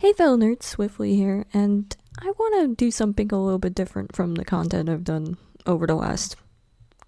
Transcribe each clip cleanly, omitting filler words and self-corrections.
Hey fellow nerds, Swiftly here, and I want to do something a little bit different from the content I've done over the last,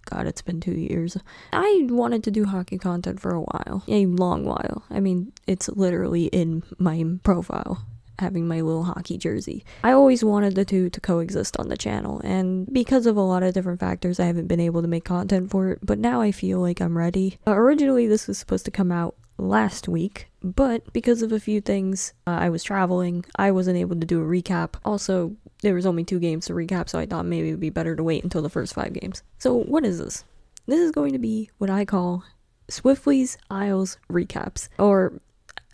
God, it's been 2 years. I wanted to do hockey content for a while, a long while. I mean, it's literally in my profile, having my little hockey jersey. I always wanted the two to coexist on the channel, and because of a lot of different factors, I haven't been able to make content for it, but now I feel like I'm ready. Originally, this was supposed to come out last week, but because of a few things, I was traveling, I wasn't able to do a recap. Also, there was only 2 games to recap, so I thought maybe it would be better to wait until the first 5 games. So what is this? This is going to be what I call Swiftly's Isles Recaps, or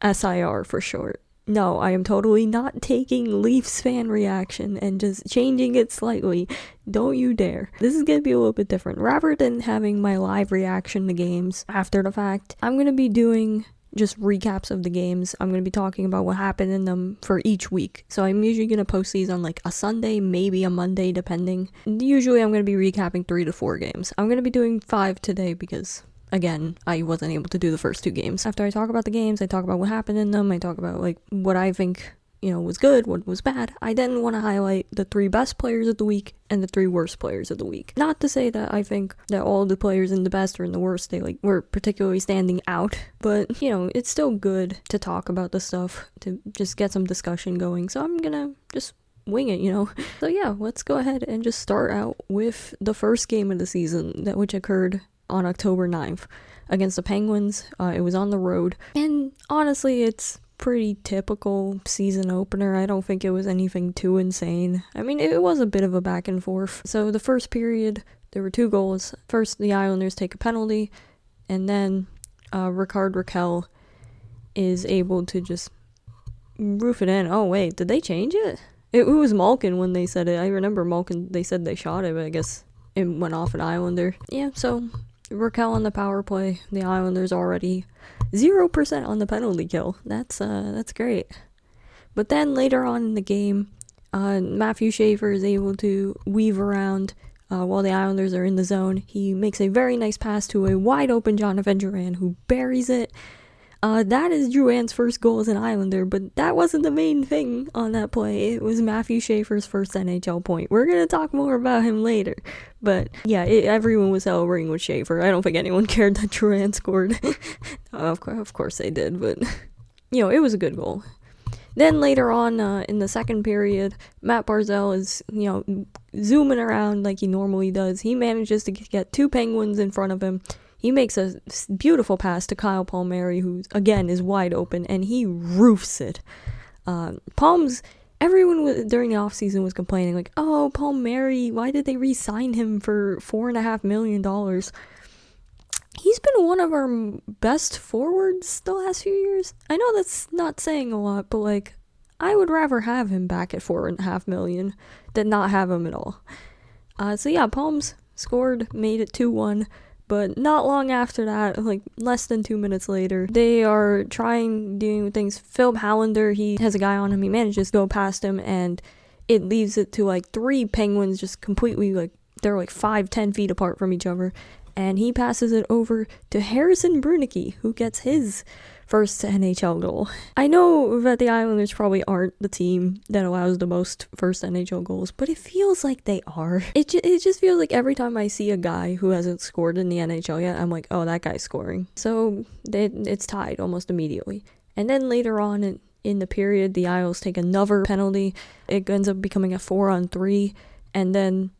SIR for short. No, I am totally not taking Leafs fan reaction and just changing it slightly. Don't you dare. This is going to be a little bit different. Rather than having my live reaction to games after the fact, I'm going to be doing just recaps of the games. I'm going to be talking about what happened in them for each week. So I'm usually going to post these on like a Sunday, maybe a Monday, depending. Usually I'm going to be recapping 3 to 4 games. I'm going to be doing 5 today because, again, I wasn't able to do the first 2 games. After I talk about the games, I talk about what happened in them, I talk about like what I think, was good, what was bad. I then want to highlight the 3 best players of the week and the 3 worst players of the week. Not to say that I think that all the players in the best or in the worst, they were particularly standing out, but it's still good to talk about the stuff, to just get some discussion going. So I'm gonna just wing it, So yeah, let's go ahead and just start out with the first game of the season, which occurred on October 9th against the Penguins. It was on the road, and honestly, it's pretty typical season opener. I don't think it was anything too insane. I mean, it was a bit of a back and forth. So the first period, there were 2 goals. First, the Islanders take a penalty, and then Rickard Rakell is able to just roof it in. Oh wait, did they change it? It was Malkin when they said it. I remember Malkin, they said they shot it, but I guess it went off an Islander. Yeah, so Rakell on the power play. The Islanders already 0% on the penalty kill. That's great. But then later on in the game, Matthew Schaefer is able to weave around while the Islanders are in the zone. He makes a very nice pass to a wide open Jonathan Drouin, who buries it. That is Drouin's first goal as an Islander, but that wasn't the main thing on that play. It was Matthew Schaefer's first NHL point. We're going to talk more about him later. But yeah, everyone was celebrating with Schaefer. I don't think anyone cared that Drouin scored. Of course they did, but it was a good goal. Then later on in the second period, Matt Barzal is, zooming around like he normally does. He manages to get 2 Penguins in front of him. He makes a beautiful pass to Kyle Palmieri, who, again, is wide open, and he roofs it. Everyone during the offseason was complaining, like, oh, Palmieri, why did they re-sign him for $4.5 million? He's been one of our best forwards the last few years. I know that's not saying a lot, but, I would rather have him back at $4.5 million than not have him at all. So yeah, Palms scored, made it 2-1. But not long after that, less than 2 minutes later, they are doing things. Phil Hallander, he has a guy on him. He manages to go past him, and it leaves it to 3 Penguins just completely, they're 5-10 feet apart from each other. And he passes it over to Harrison Brunicky, who gets his first NHL goal. I know that the Islanders probably aren't the team that allows the most first NHL goals, but it feels like they are. It just feels like every time I see a guy who hasn't scored in the NHL yet, I'm like, oh, that guy's scoring. So it's tied almost immediately. And then later on in the period, the Isles take another penalty. It ends up becoming a 4-on-3, and then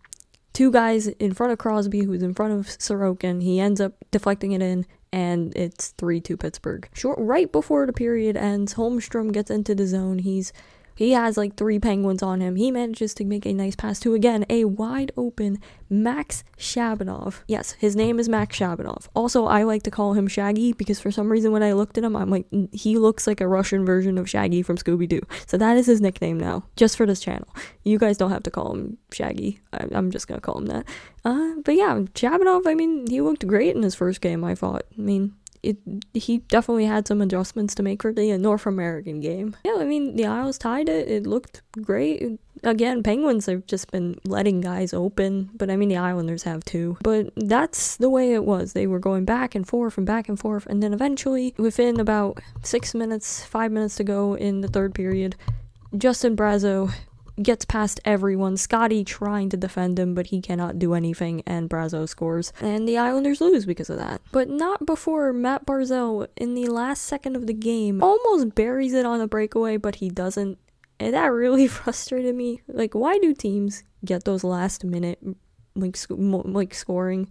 2 guys in front of Crosby, who's in front of Sorokin. He ends up deflecting it in, and it's 3-2 Pittsburgh. Right before the period ends, Holmstrom gets into the zone. He has 3 Penguins on him. He manages to make a nice pass to, again, a wide open Max Shabanov. Yes, his name is Max Shabanov. Also, I like to call him Shaggy because for some reason when I looked at him, I'm like, he looks like a Russian version of Shaggy from Scooby-Doo. So that is his nickname now, just for this channel. You guys don't have to call him Shaggy. I'm just going to call him that. But yeah, Shabanov, he looked great in his first game, I thought. he definitely had some adjustments to make for the North American game. Yeah, I mean, the Isles tied it. It looked great. Again, Penguins have just been letting guys open, but I mean, the Islanders have too. But that's the way it was. They were going back and forth, and then eventually, within about 5 minutes to go in the third period, Justin Brazeau gets past everyone. Scotty trying to defend him, but he cannot do anything, and Brazeau scores. And the Islanders lose because of that. But not before Matt Barzal, in the last second of the game, almost buries it on a breakaway, but he doesn't. And that really frustrated me. Like, why do teams get those last minute, scoring,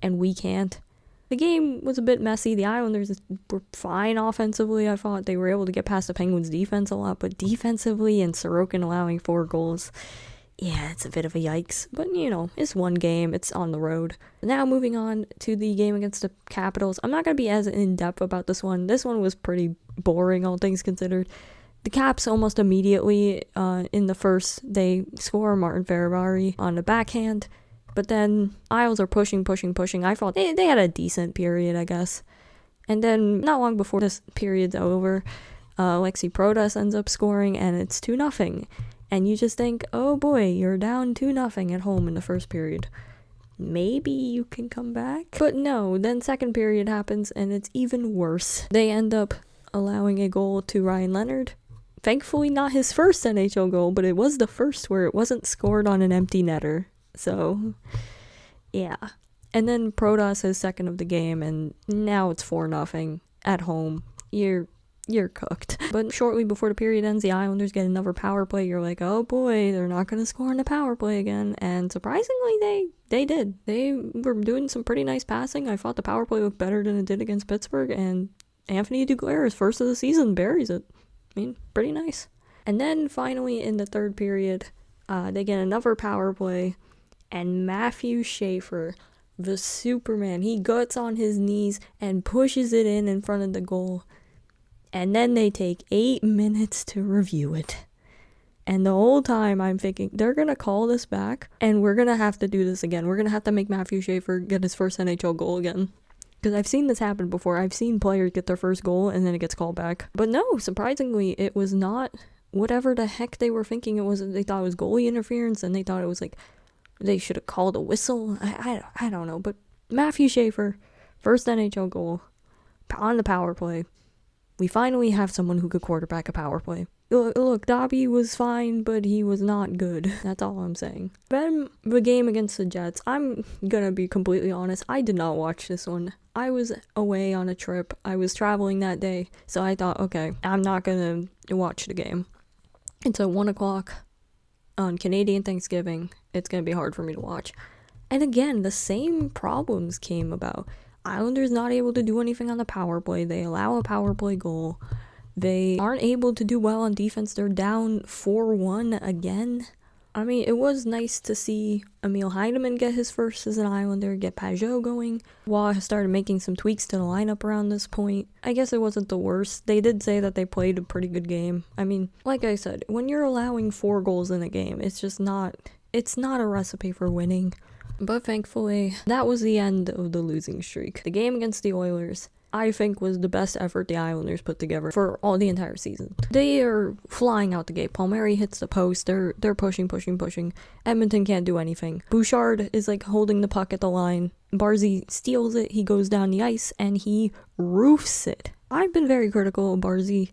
and we can't? The game was a bit messy. The Islanders were fine offensively. I thought they were able to get past the Penguins' defense a lot, but defensively and Sorokin allowing 4 goals, yeah, it's a bit of a yikes. But, it's one game. It's on the road. Now moving on to the game against the Capitals. I'm not going to be as in-depth about this one. This one was pretty boring, all things considered. The Caps almost immediately, in the first, they score Martin Ferrari on the backhand. But then Isles are pushing. I thought they had a decent period, I guess. And then not long before this period's over, Alexi Protas ends up scoring, and it's 2-0. And you just think, oh boy, you're down 2-0 at home in the first period. Maybe you can come back? But no, then second period happens, and it's even worse. They end up allowing a goal to Ryan Leonard. Thankfully not his first NHL goal, but it was the first where it wasn't scored on an empty netter. So, yeah. And then Protas his second of the game, and now it's 4-0 at home. You're cooked. But shortly before the period ends, the Islanders get another power play. You're like, oh boy, they're not going to score in the power play again. And surprisingly, they did. They were doing some pretty nice passing. I thought the power play looked better than it did against Pittsburgh, and Anthony Duclair, his first of the season, buries it. I mean, pretty nice. And then finally in the third period, they get another power play. And Matthew Schaefer, the Superman, he gets on his knees and pushes it in front of the goal. And then they take 8 minutes to review it. And the whole time I'm thinking, they're going to call this back, and we're going to have to do this again. We're going to have to make Matthew Schaefer get his first NHL goal again. Because I've seen this happen before. I've seen players get their first goal, and then it gets called back. But no, surprisingly, it was not whatever the heck they were thinking it was. They thought it was goalie interference, and they thought it was like, they should have called a whistle. I don't know. But Matthew Schaefer, first NHL goal on the power play. We finally have someone who could quarterback a power play. Look, Dobby was fine, but he was not good. That's all I'm saying. Then the game against the Jets, I'm gonna be completely honest, I did not watch this one. I was away on a trip. I was traveling that day, so I thought, okay, I'm not gonna watch the game. It's at 1 o'clock on Canadian Thanksgiving. It's gonna be hard for me to watch. And again, the same problems came about. Islanders not able to do anything on the power play. They allow a power play goal. They aren't able to do well on defense. They're down 4-1 again. I mean, it was nice to see Emil Heineman get his first as an Islander, get Pajot going. Waugh started making some tweaks to the lineup around this point. I guess it wasn't the worst. They did say that they played a pretty good game. I mean, like I said, when you're allowing 4 goals in a game, it's not a recipe for winning. But thankfully, that was the end of the losing streak. The game against the Oilers, I think, was the best effort the Islanders put together for all the entire season. They are flying out the gate. Palmieri hits the post. They're pushing. Edmonton can't do anything. Bouchard is like holding the puck at the line. Barzy steals it. He goes down the ice and he roofs it. I've been very critical of Barzy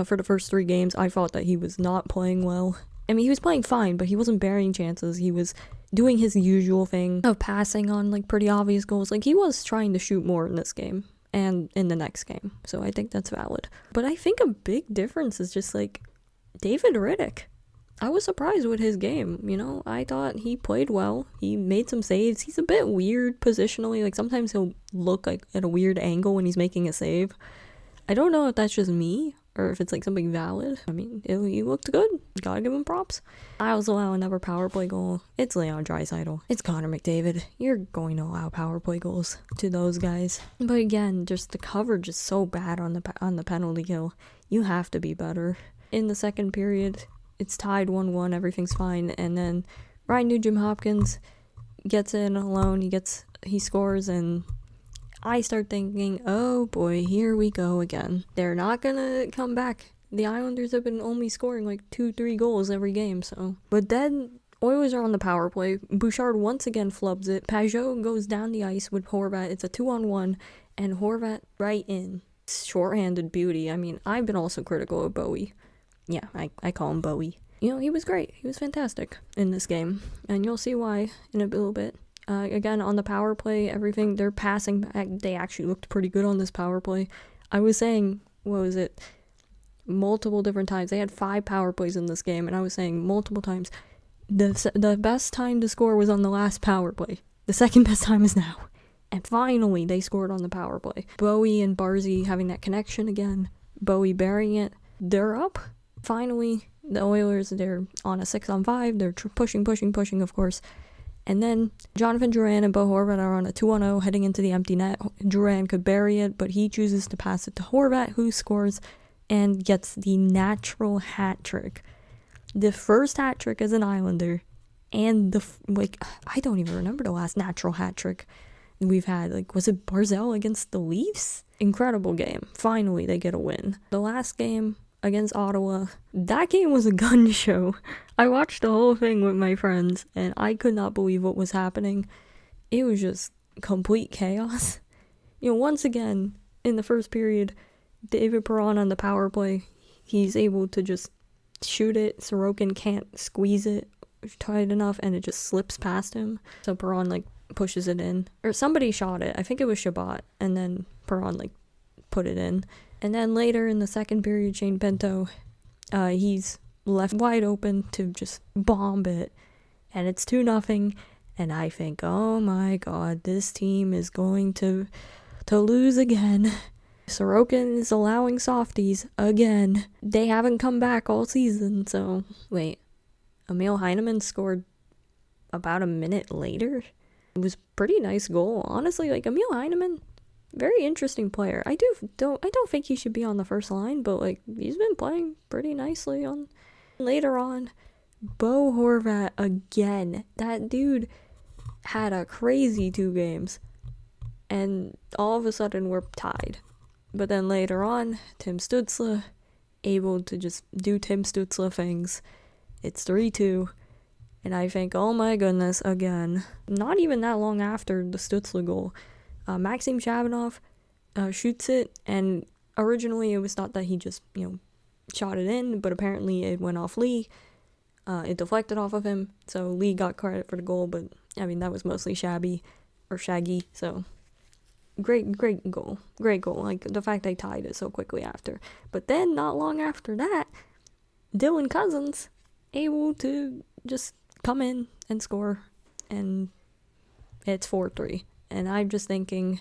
for the first 3 games. I thought that he was not playing well. I mean, he was playing fine, but he wasn't burying chances. He was doing his usual thing of passing on like pretty obvious goals. Like, he was trying to shoot more in this game and in the next game, so I think that's valid. But I think a big difference is just like David Riddick. I was surprised with his game, I thought he played well. He made some saves. He's a bit weird positionally, like sometimes he'll look like at a weird angle when he's making a save. I don't know if that's just me or if it's like something valid. I mean, he looked good. Gotta give him props. I also allow another power play goal. It's Leon Draisaitl. It's Connor McDavid. You're going to allow power play goals to those guys. But again, just the coverage is so bad on the penalty kill. You have to be better. In the second period, it's tied 1-1. Everything's fine. And then Ryan Nugent-Hopkins gets in alone. He scores, and I start thinking, oh boy, here we go again. They're not gonna come back. The Islanders have been only scoring like 2-3 goals every game, so. But then Oilers are on the power play. Bouchard once again flubs it. Pajot goes down the ice with Horvat. It's a 2-on-1, and Horvat right in. Short-handed beauty. I mean, I've been also critical of Bowie. Yeah, I call him Bowie. You know, he was great. He was fantastic in this game, and you'll see why in a little bit. Again, on the power play, everything, they're passing back. They actually looked pretty good on this power play. I was saying, what was it? Multiple different times. They had 5 power plays in this game, and I was saying multiple times, the best time to score was on the last power play. The second best time is now. And finally, they scored on the power play. Bowie and Barzy having that connection again. Bowie burying it. They're up. Finally, the Oilers, they're on a 6-on-5. They're pushing, of course. And then Jonathan Drouin and Bo Horvat are on a 2-on-0 heading into the empty net. Drouin could bury it, but he chooses to pass it to Horvat, who scores and gets the natural hat trick. The first hat trick as an Islander, and I don't even remember the last natural hat trick we've had. Like, was it Barzell against the Leafs? Incredible game. Finally, they get a win. The last game against Ottawa, that game was a gun show. I watched the whole thing with my friends, and I could not believe what was happening. It was just complete chaos. You know, once again, in the first period, David Perron on the power play, he's able to just shoot it. Sorokin can't squeeze it tight enough, and it just slips past him. So Perron, pushes it in. Or somebody shot it. I think it was Shabbat, and then Perron, put it in. And then later in the second period, Shane Pinto, he's left wide open to just bomb it. And it's 2-0. And I think, oh my god, this team is going to lose again. Sorokin is allowing softies again. They haven't come back all season, so. Wait, Emil Heineman scored about a minute later? It was a pretty nice goal. Honestly, Emil Heineman, very interesting player. I don't think he should be on the first line, but he's been playing pretty nicely on. Later on, Bo Horvat again. That dude had a crazy 2 games, and all of a sudden we're tied. But then later on, Tim Stützle able to just do Tim Stützle things. It's 3-2. And I think, oh my goodness, again. Not even that long after the Stützle goal, Maxim Shabanov shoots it, and originally it was thought that he just, shot it in, but apparently it went off Lee. It deflected off of him, so Lee got credit for the goal, but, that was mostly Shaggy, so great goal. Great goal, the fact they tied it so quickly after. But then, not long after that, Dylan Cousins able to just come in and score, and it's 4-3. And I'm just thinking,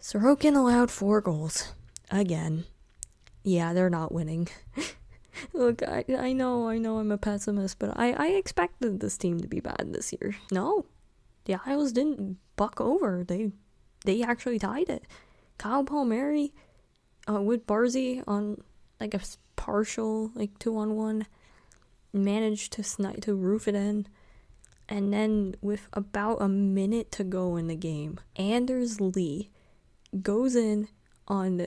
Sorokin allowed 4 goals again. Yeah, they're not winning. Look, I know I'm a pessimist, but I expected this team to be bad this year. No, the Isles didn't buck over. They actually tied it. Kyle Palmieri with Barzy on a partial 2-on-1 managed to roof it in. And then with about a minute to go in the game, Anders Lee goes in on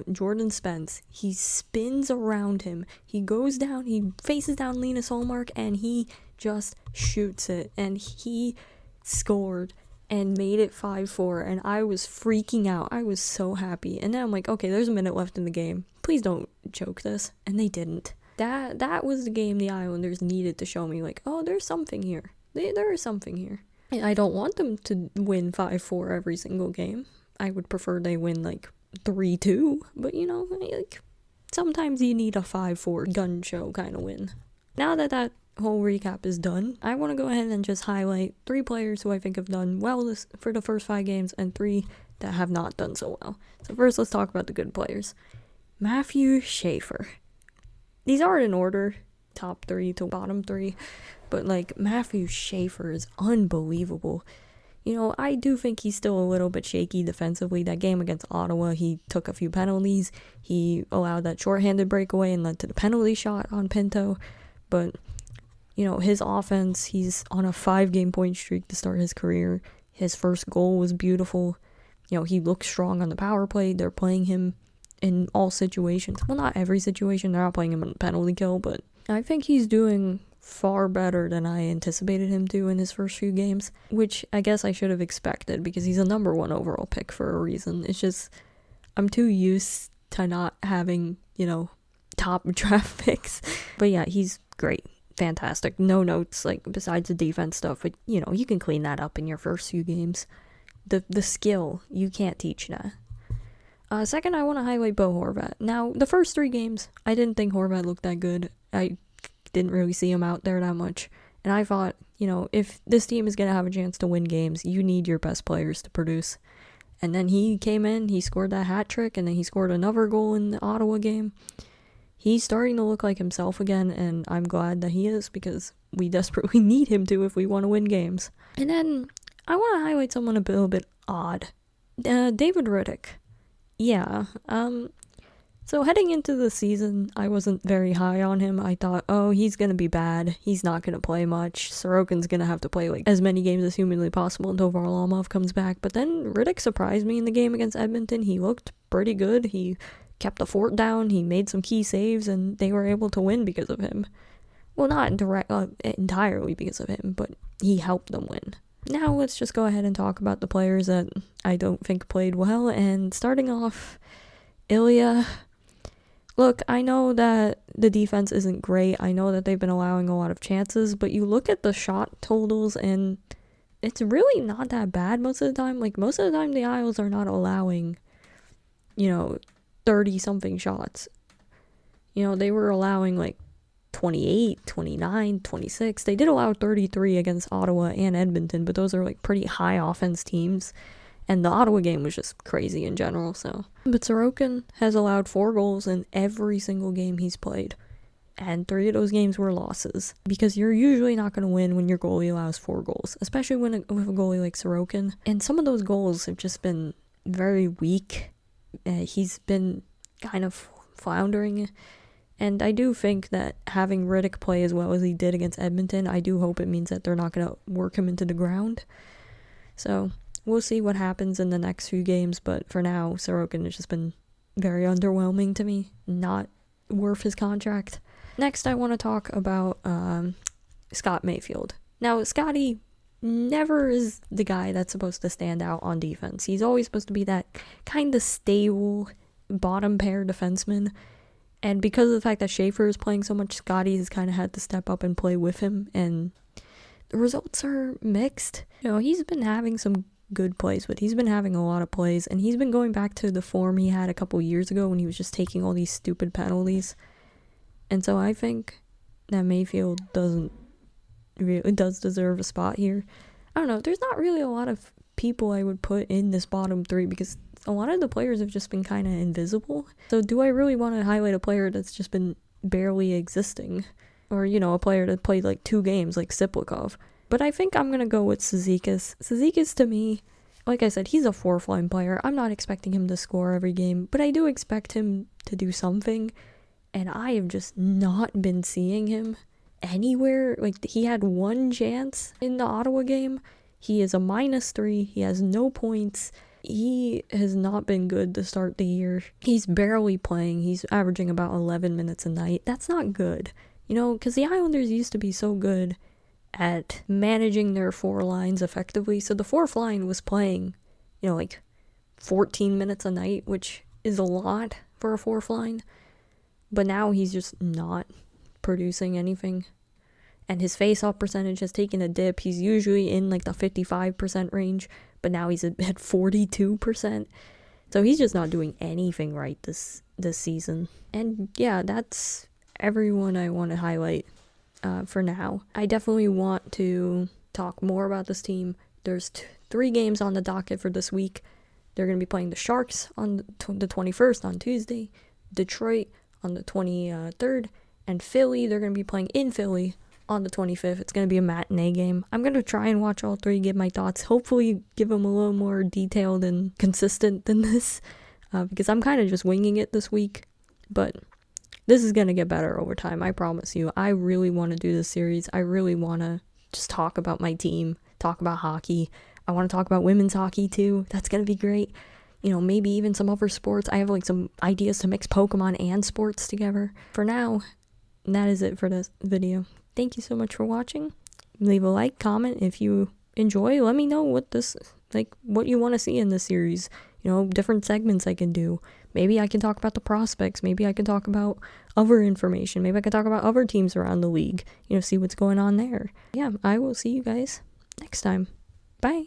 Jordan Spence. He spins around him. He goes down, he faces down Linus Hallmark, and he just shoots it. And he scored and made it 5-4. And I was freaking out. I was so happy. And then I'm like, okay, there's a minute left in the game. Please don't choke this. And they didn't. That was the game the Islanders needed to show me, oh, there's something here. There is something here. I don't want them to win 5-4 every single game. I would prefer they win 3-2. But sometimes you need a 5-4 gun show kind of win. Now that whole recap is done, I want to go ahead and just highlight 3 players who I think have done well for the first 5 games, and 3 that have not done so well. So first, let's talk about the good players. Matthew Schaefer. These aren't in order, top 3 to bottom 3. But Matthew Schaefer is unbelievable. I do think he's still a little bit shaky defensively. That game against Ottawa, he took a few penalties. He allowed that shorthanded breakaway and led to the penalty shot on Pinto. But, his offense, he's on a 5-game point streak to start his career. His first goal was beautiful. He looks strong on the power play. They're playing him in all situations. Well, not every situation. They're not playing him on penalty kill, but I think he's doing far better than I anticipated him to in his first few games, which I guess I should have expected because he's a number 1 overall pick for a reason. It's just I'm too used to not having, top draft picks. But yeah, he's great. Fantastic. No notes, besides the defense stuff, but you can clean that up in your first few games. The skill, you can't teach that. Second, I want to highlight Bo Horvat. Now, the first 3 games, I didn't think Horvat looked that good. I didn't really see him out there that much. And I thought, if this team is going to have a chance to win games, you need your best players to produce. And then he came in, he scored that hat trick, and then he scored another goal in the Ottawa game. He's starting to look like himself again, and I'm glad that he is because we desperately need him to if we want to win games. And then I want to highlight someone a little bit odd. David Riddick. Yeah, so heading into the season, I wasn't very high on him. I thought, he's going to be bad. He's not going to play much. Sorokin's going to have to play as many games as humanly possible until Varlamov comes back. But then Riddick surprised me in the game against Edmonton. He looked pretty good. He kept the fort down. He made some key saves, and they were able to win because of him. Well, not entirely because of him, but he helped them win. Now let's just go ahead and talk about the players that I don't think played well. And starting off, Ilya. Look, I know that the defense isn't great. I know that they've been allowing a lot of chances, but you look at the shot totals and it's really not that bad most of the time. Most of the time the Isles are not allowing, 30-something shots. They were allowing 28, 29, 26. They did allow 33 against Ottawa and Edmonton, but those are pretty high offense teams. And the Ottawa game was just crazy in general, so. But Sorokin has allowed 4 goals in every single game he's played. And 3 of those games were losses. Because you're usually not going to win when your goalie allows 4 goals. Especially with a goalie like Sorokin. And some of those goals have just been very weak. He's been kind of floundering. And I do think that having Riddick play as well as he did against Edmonton, I do hope it means that they're not going to work him into the ground. So we'll see what happens in the next few games, but for now, Sorokin has just been very underwhelming to me. Not worth his contract. Next, I want to talk about Scott Mayfield. Now, Scotty never is the guy that's supposed to stand out on defense. He's always supposed to be that kind of stable bottom pair defenseman. And because of the fact that Schaefer is playing so much, Scotty has kind of had to step up and play with him. And the results are mixed. He's been having some good plays, but he's been having a lot of plays, and he's been going back to the form he had a couple years ago when he was just taking all these stupid penalties. And so I think that Mayfield does deserve a spot here. I don't know, there's not really a lot of people I would put in this bottom 3 because a lot of the players have just been kind of invisible. So do I really want to highlight a player that's just been barely existing? Or, a player that played 2 games like Siplikov? But I think I'm going to go with Cizikas. Cizikas, to me, like I said, he's a 4th-line player. I'm not expecting him to score every game, but I do expect him to do something. And I have just not been seeing him anywhere. He had 1 chance in the Ottawa game. He is a -3. He has no points. He has not been good to start the year. He's barely playing. He's averaging about 11 minutes a night. That's not good. Because the Islanders used to be so good at managing their 4 lines effectively. So the 4th line was playing, 14 minutes a night, which is a lot for a 4th line. But now he's just not producing anything. And his face-off percentage has taken a dip. He's usually in the 55% range, but now he's at 42%. So he's just not doing anything right this season. And yeah, that's everyone I want to highlight for now. I definitely want to talk more about this team. There's 3 games on the docket for this week. They're going to be playing the Sharks on the 21st on Tuesday, Detroit on the 23rd, and Philly, they're going to be playing in Philly on the 25th. It's going to be a matinee game. I'm going to try and watch all 3, give my thoughts, hopefully give them a little more detailed and consistent than this, because I'm kind of just winging it this week, but this is going to get better over time, I promise you. I really want to do this series. I really want to just talk about my team, talk about hockey. I want to talk about women's hockey too. That's going to be great. Maybe even some other sports. I have like some ideas to mix Pokemon and sports together. For now, that is it for this video. Thank you so much for watching. Leave a like, comment if you enjoy. Let me know what you want to see in this series. Different segments I can do. Maybe I can talk about the prospects. Maybe I can talk about other information. Maybe I can talk about other teams around the league. See what's going on there. Yeah, I will see you guys next time. Bye.